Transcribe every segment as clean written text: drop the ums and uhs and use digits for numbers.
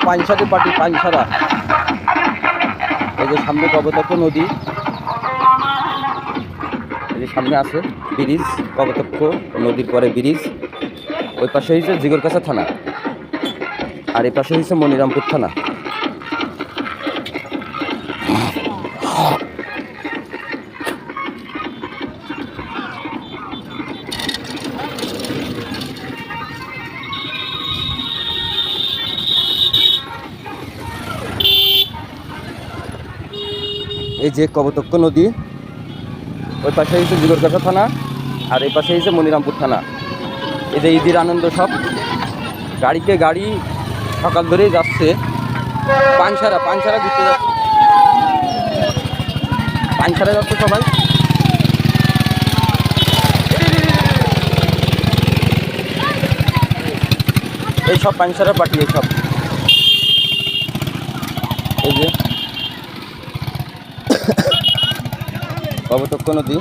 পাঞ্চারি party পাঞ্চারা। এই যে সামনে কপোতাক্ষ নদী, এই যে সামনে আছে ব্রিজ, কপোতাক্ষ নদীর পরে ব্রিজ। ওই পাশে হয়েছে জিগরগাছা থানা, আর এই পাশে হয়েছে মনিরামপুর থানা। এই যে কপোতাক্ষ নদী, ওই পাশে হয়েছে জিগরগাছা থানা, আর এই পাশে হয়েছে মনিরামপুর থানা। এই যে ঈদের আনন্দ সব, গাড়িকে গাড়ি সকাল ধরেই যাচ্ছে। পাঞ্চারা ঘুরতে যাচ্ছে, পাঞ্চারা যাচ্ছে সবাই। এই সব পাঞ্চারা পার্টি, এই সব। এই যে কপোতাক্ষ নদী,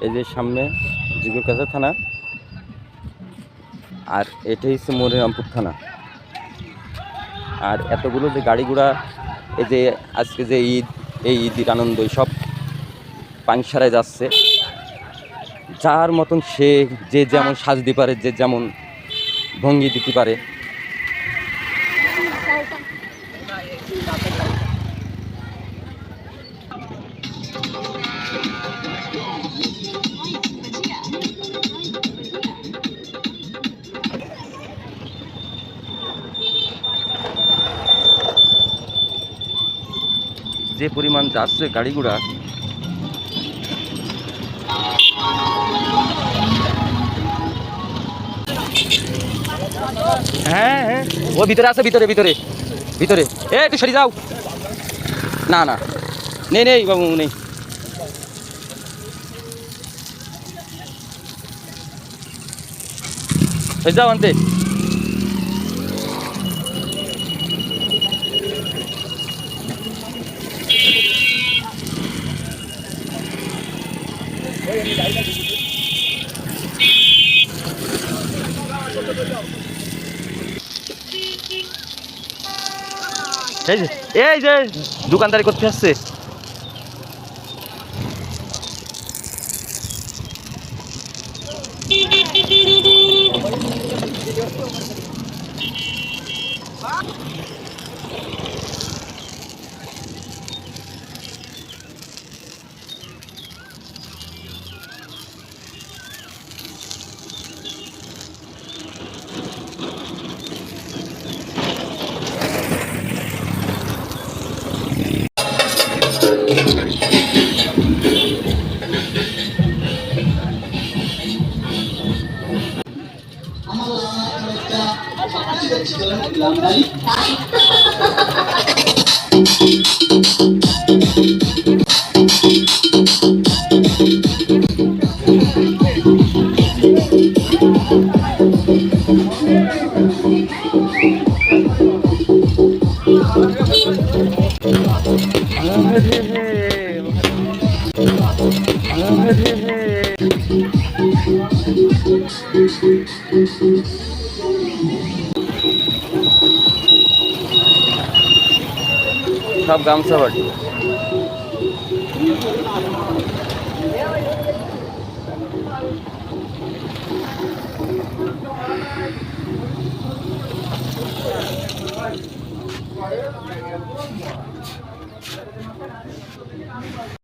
এই যে সামনে জিগরগাছা থানা, আর এটা হচ্ছে মনিরামপুর থানা। আর এতগুলো যে গাড়ি ঘোড়া, এই যে আজকে যে ঈদ, এই ঈদের আনন্দ সব পাঞ্চারায় যাচ্ছে। যার মতন সে যে যেমন সাজতে পারে, যে যেমন ভঙ্গি দিতে পারে। যে পরিমাণ যাচ্ছে গাড়ি ঘোড়া, হ্যাঁ হ্যাঁ, ও ভিতরে আছে, ভিতরে ভিতরে ভিতরে। একটু সরে যাও, না না, নেই বাবু, নেই। যাও আনতে। এই যে দোকানদারি করতে আসছে। সব গামছা বাড়ি।